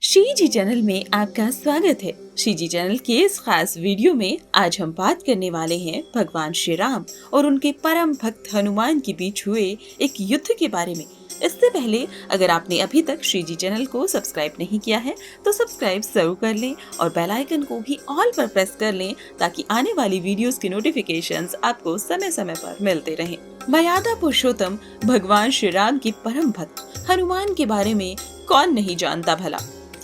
शीजी channel में आपका स्वागत है। शीजी चैनल के इस खास वीडियो में आज हम बात करने वाले हैं भगवान श्री राम और उनके परम भक्त हनुमान के बीच हुए एक युद्ध के बारे में। इससे पहले अगर आपने अभी तक शीजी चैनल को सब्सक्राइब नहीं किया है तो सब्सक्राइब जरूर कर लें और बेल आइकन को भी ऑल पर प्रेस कर लें ताकि आने वाली वीडियोस की नोटिफिकेशंस आपको समय समय पर मिलते रहें। मर्यादा पुरुषोत्तम भगवान श्री राम के परम भक्त हनुमान के बारे में कौन नहीं जानता भला।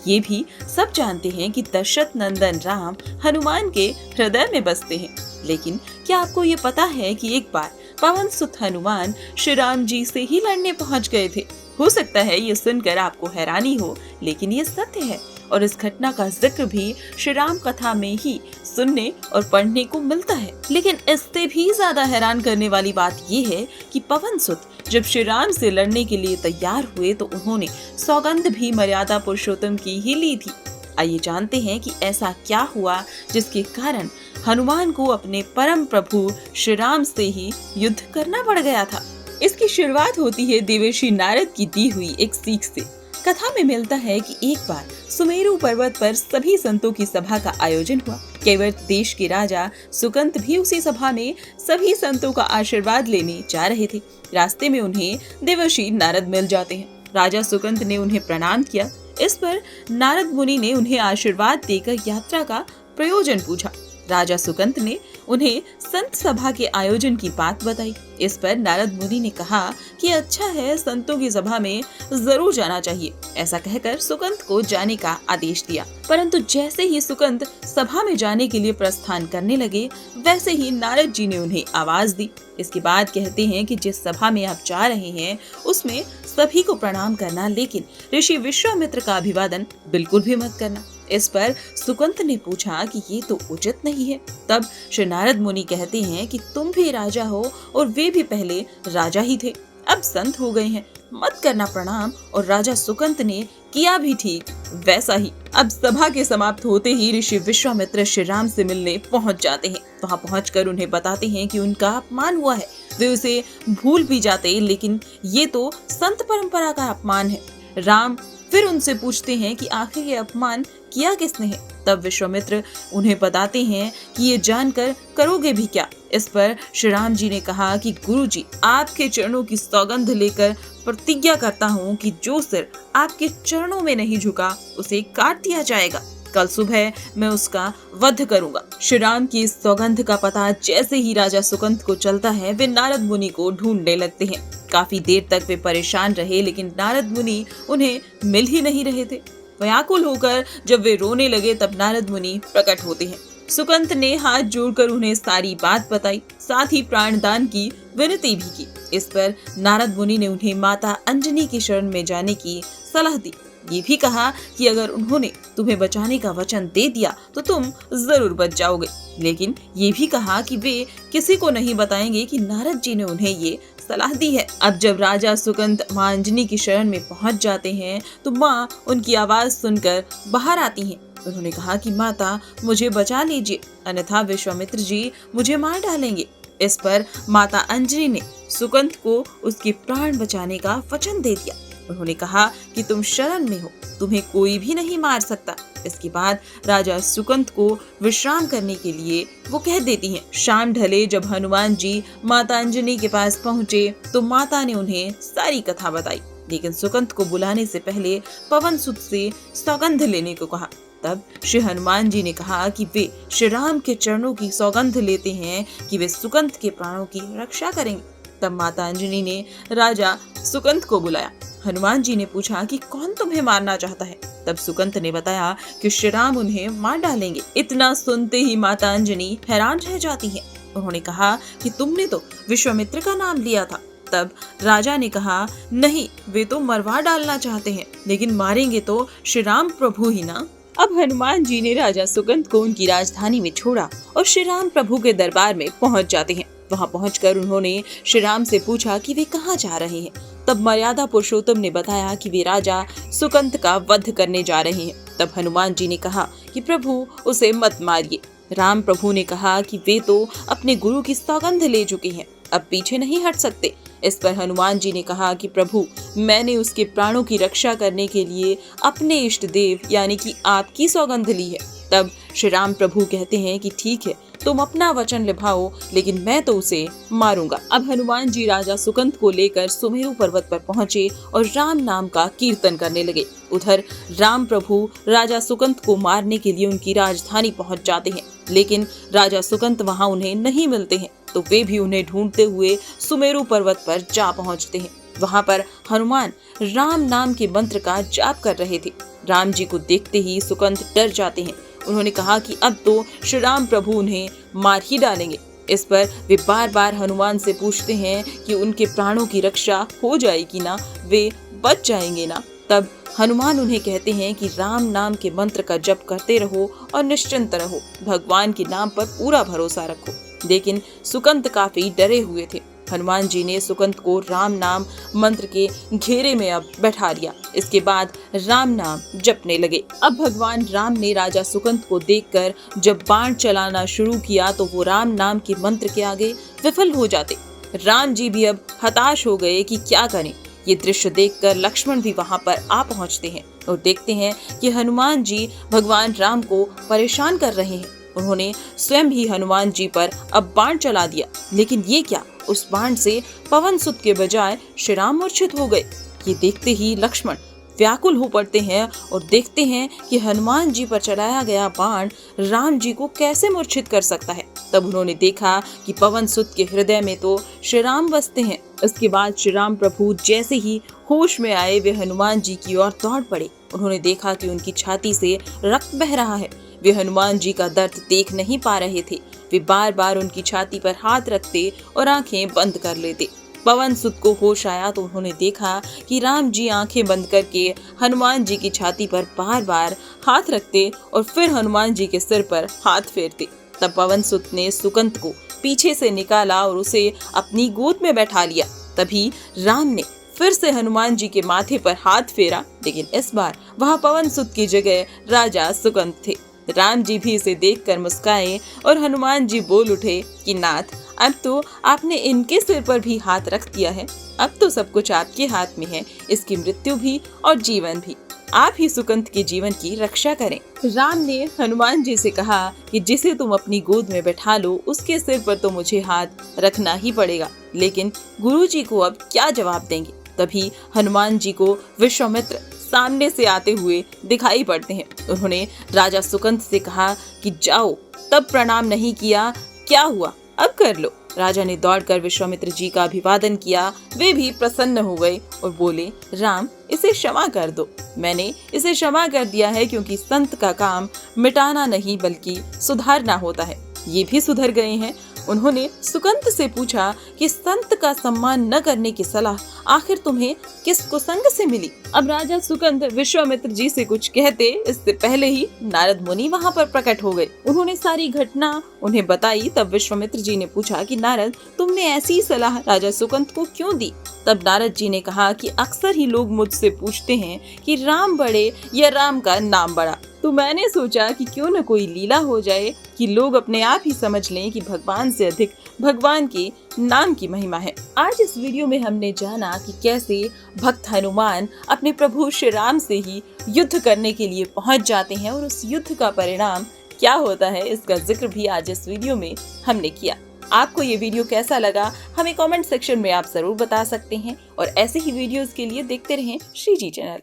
ये भी सब जानते हैं कि दशरथ नंदन राम हनुमान के हृदय में बसते हैं। लेकिन क्या आपको ये पता है कि एक बार पवन सुत हनुमान श्री राम जी से ही लड़ने पहुंच गए थे। हो सकता है ये सुनकर आपको हैरानी हो, लेकिन ये सत्य है और इस घटना का जिक्र भी श्री राम कथा में ही सुनने और पढ़ने को मिलता है। लेकिन इससे भी ज्यादा हैरान करने वाली बात ये है कि पवन सुत जब श्री राम से लड़ने के लिए तैयार हुए तो उन्होंने सौगंध भी मर्यादा पुरुषोत्तम की ही ली थी। आइए जानते हैं कि ऐसा क्या हुआ जिसके कारण हनुमान को अपने परम प्रभु श्री राम से ही युद्ध करना पड़ गया था। इसकी शुरुआत होती है देवर्षि नारद की दी हुई एक सीख से। कथा में मिलता है कि एक बार सुमेरु पर्वत पर सभी संतों की सभा का आयोजन हुआ। केवट देश के राजा सुकंत भी उसी सभा में सभी संतों का आशीर्वाद लेने जा रहे थे। रास्ते में उन्हें देवर्षि नारद मिल जाते हैं। राजा सुकंत ने उन्हें प्रणाम किया। इस पर नारद मुनि ने उन्हें आशीर्वाद देकर यात्रा का प्रयोजन पूछा। राजा सुकंत ने उन्हें संत सभा के आयोजन की बात बताई। इस पर नारद मुनि ने कहा कि अच्छा है, संतों की सभा में जरूर जाना चाहिए। ऐसा कहकर सुकंत को जाने का आदेश दिया। परंतु जैसे ही सुकंत सभा में जाने के लिए प्रस्थान करने लगे, वैसे ही नारद जी ने उन्हें आवाज दी। इसके बाद कहते हैं कि जिस सभा में आप जा रहे हैं उसमें सभी को प्रणाम करना, लेकिन ऋषि विश्वामित्र का अभिवादन बिल्कुल भी मत करना। इस पर सुकंत ने पूछा कि ये तो उचित नहीं है। तब श्री नारद मुनि कहते हैं कि तुम भी राजा हो और वे भी पहले राजा ही थे, अब संत हो गए हैं, मत करना प्रणाम। और राजा सुकंत ने किया भी ठीक वैसा ही। अब सभा के समाप्त होते ही ऋषि विश्वामित्र श्री राम से मिलने पहुंच जाते हैं। वहां पहुंचकर उन्हें बताते हैं कि उनका अपमान हुआ है। वे उसे भूल भी जाते, लेकिन ये तो संत परंपरा का अपमान है। राम फिर उनसे पूछते हैं कि आखिर ये अपमान किया किसने है। तब विश्वामित्र उन्हें बताते हैं कि ये जानकर करोगे भी क्या। इस पर श्री राम जी ने कहा कि गुरुजी, आपके चरणों की सौगंध लेकर प्रतिज्ञा करता हूँ कि जो सिर आपके चरणों में नहीं झुका उसे काट दिया जाएगा। कल सुबह मैं उसका वध करूंगा। श्री राम की इस सौगंध का पता जैसे ही राजा सुकंत को चलता है, वे नारद मुनि को ढूंढने लगते हैं। काफी देर तक वे परेशान रहे, लेकिन नारद मुनि उन्हें मिल ही नहीं रहे थे। व्याकुल होकर जब वे रोने लगे तब नारद मुनि प्रकट होते हैं। सुकंत ने हाथ जोड़कर उन्हें सारी बात बताई, साथ ही प्राणदान की विनती भी की। इस पर नारद मुनि ने उन्हें माता अंजनी की शरण में जाने की सलाह दी। ये भी कहा कि अगर उन्होंने तुम्हें बचाने का वचन दे दिया तो तुम जरूर बच जाओगे। लेकिन ये भी कहा कि वे किसी को नहीं बताएंगे कि नारद जी ने उन्हें ये सलाह दी है। अब जब राजा सुकंत माँ अंजनी की शरण में पहुंच जाते हैं तो माँ उनकी आवाज सुनकर बाहर आती हैं। उन्होंने कहा कि माता, मुझे बचा लीजिए, अन्यथा विश्वामित्र जी मुझे मार डालेंगे। इस पर माता अंजनी ने सुकंत को उसके प्राण बचाने का वचन दे दिया। उन्होंने कहा कि तुम शरण में हो, तुम्हें कोई भी नहीं मार सकता। इसके बाद राजा सुकंत को विश्राम करने के लिए वो कह देती हैं। शाम ढले जब हनुमान जी माता अंजनी के पास पहुँचे तो माता ने उन्हें सारी कथा बताई, लेकिन सुकंत को बुलाने से पहले पवन सुत से सौगंध लेने को कहा। तब श्री हनुमान जी ने कहा कि वे श्री राम के चरणों की सौगंध लेते हैं कि वे सुकंत के प्राणों की रक्षा करेंगे। तब माता अंजनी ने राजा सुकंत को बुलाया। हनुमान जी ने पूछा कि कौन तुम्हें मारना चाहता है। तब सुकंत ने बताया कि श्री राम उन्हें मार डालेंगे। इतना सुनते ही माता अंजनी हैरान रह जाती है। उन्होंने कहा कि तुमने तो विश्वामित्र का नाम लिया था। तब राजा ने कहा, नहीं, वे तो मरवा डालना चाहते हैं, लेकिन मारेंगे तो श्री राम प्रभु ही ना। अब हनुमान जी ने राजा सुकंत को उनकी राजधानी में छोड़ा और श्री राम प्रभु के दरबार में पहुंच जाते हैं। वहां पहुंचकर उन्होंने श्री राम से पूछा कि वे कहाँ जा रहे हैं। तब मर्यादा पुरुषोत्तम ने बताया कि वे राजा सुकंत का वध करने जा रहे हैं। तब हनुमान जी ने कहा कि प्रभु, उसे मत मारिए। राम प्रभु ने कहा कि वे तो अपने गुरु की सौगंध ले चुके हैं, अब पीछे नहीं हट सकते। इस पर हनुमान जी ने कहा कि प्रभु, मैंने उसके प्राणों की रक्षा करने के लिए अपने इष्ट देव यानी कि आपकी सौगंध ली है। तब श्री राम प्रभु कहते हैं कि ठीक है, तुम अपना वचन निभाओ, लेकिन मैं तो उसे मारूंगा। अब हनुमान जी राजा सुकंत को लेकर सुमेरु पर्वत पर पहुंचे और राम नाम का कीर्तन करने लगे। उधर राम प्रभु राजा सुकंत को मारने के लिए उनकी राजधानी पहुंच जाते हैं, लेकिन राजा सुकंत वहां उन्हें नहीं मिलते हैं, तो वे भी उन्हें ढूंढते हुए सुमेरु पर्वत पर जा पहुंचते हैं। वहां पर हनुमान राम नाम के मंत्र का जाप कर रहे थे। राम जी को देखते ही सुकंत डर जाते हैं। उन्होंने कहा कि अब तो श्री राम प्रभु उन्हें मार ही डालेंगे। इस पर वे बार बार हनुमान से पूछते हैं कि उनके प्राणों की रक्षा हो जाएगी ना, वे बच जाएंगे ना। तब हनुमान उन्हें कहते हैं कि राम नाम के मंत्र का जप करते रहो और निश्चिंत रहो, भगवान के नाम पर पूरा भरोसा रखो। लेकिन सुकंत काफी डरे हुए थे। हनुमान जी ने सुकंत को राम नाम मंत्र के घेरे में अब बैठा लिया। इसके बाद राम नाम जपने लगे। अब भगवान राम ने राजा सुकंत को देखकर जब बाण चलाना शुरू किया तो वो राम नाम के मंत्र के आगे विफल हो जाते। राम जी भी अब हताश हो गए कि क्या करें। ये दृश्य देखकर लक्ष्मण भी वहां पर आ पहुंचते हैं और देखते हैं कि हनुमान जी भगवान राम को परेशान कर रहे हैं। उन्होंने स्वयं ही हनुमान जी पर अब बाण चला दिया, लेकिन ये क्या, उस बाण से पवन सुत के बजाय श्री राम मूर्छित हो गए। ये देखते ही लक्ष्मण व्याकुल हो पड़ते हैं और देखते हैं कि हनुमान जी पर चलाया गया बाण राम जी को कैसे मूर्छित कर सकता है। तब उन्होंने देखा कि पवन सुत के हृदय में तो श्री राम बसते हैं। उसके बाद श्री राम प्रभु जैसे ही होश में आए, वे हनुमान जी की ओर दौड़ पड़े। उन्होंने देखा कि उनकी छाती से रक्त बह रहा है। वे हनुमान जी का दर्द देख नहीं पा रहे थे। वे बार बार उनकी छाती पर हाथ रखते और आंखें बंद कर लेते। पवन सुत को होश आया तो उन्होंने देखा कि राम जी आंखें बंद करके हनुमान जी की छाती पर बार बार हाथ रखते और फिर हनुमान जी के सिर पर हाथ फेरते। तब पवन सुत ने सुकंत को पीछे से निकाला और उसे अपनी गोद में बैठा लिया। तभी राम ने फिर से हनुमान जी के माथे पर हाथ फेरा, लेकिन इस बार वहां पवन सुत की जगह राजा सुकंत थे। राम जी भी इसे देखकर मुस्काए और हनुमान जी बोल उठे कि नाथ, अब तो आपने इनके सिर पर भी हाथ रख दिया है। अब तो सब कुछ आपके हाथ में है, इसकी मृत्यु भी और जीवन भी। आप ही सुकंत के जीवन की रक्षा करें। राम ने हनुमान जी से कहा कि जिसे तुम अपनी गोद में बैठा लो, उसके सिर पर तो मुझे हाथ रखना ही पड़ेगा, लेकिन गुरु जी को अब क्या जवाब देंगे। तभी हनुमान जी को विश्वामित्र सामने से आते हुए दिखाई पड़ते हैं। उन्होंने राजा सुकंत से कहा कि जाओ, तब प्रणाम नहीं किया, क्या हुआ, अब कर लो। राजा ने दौड़कर विश्वामित्र जी का अभिवादन किया। वे भी प्रसन्न हो गए और बोले, राम, इसे क्षमा कर दो। मैंने इसे क्षमा कर दिया है क्योंकि संत का काम मिटाना नहीं बल्कि सुधारना होता है। ये भी सुधर गए हैं। उन्होंने सुकंत से पूछा कि संत का सम्मान न करने की सलाह आखिर तुम्हें किस कुसंग से मिली। अब राजा सुकंत विश्वामित्र जी से कुछ कहते इससे पहले ही नारद मुनि वहां पर प्रकट हो गए। उन्होंने सारी घटना उन्हें बताई। तब विश्वामित्र जी ने पूछा कि नारद, तुमने ऐसी सलाह राजा सुकंत को क्यों दी। तब नारद जी ने कहा कि अक्सर ही लोग मुझसे पूछते हैं कि राम बड़े या राम का नाम बड़ा, तो मैंने सोचा कि क्यों न कोई लीला हो जाए कि लोग अपने आप ही समझ लें कि भगवान से अधिक भगवान के नाम की महिमा है। आज इस वीडियो में हमने जाना कि कैसे भक्त हनुमान अपने प्रभु श्री राम से ही युद्ध करने के लिए पहुंच जाते हैं और उस युद्ध का परिणाम क्या होता है, इसका जिक्र भी आज इस वीडियो में हमने किया। आपको ये वीडियो कैसा लगा हमें कमेंट सेक्शन में आप जरूर बता सकते हैं और ऐसे ही वीडियोस के लिए देखते रहें श्रीजी चैनल।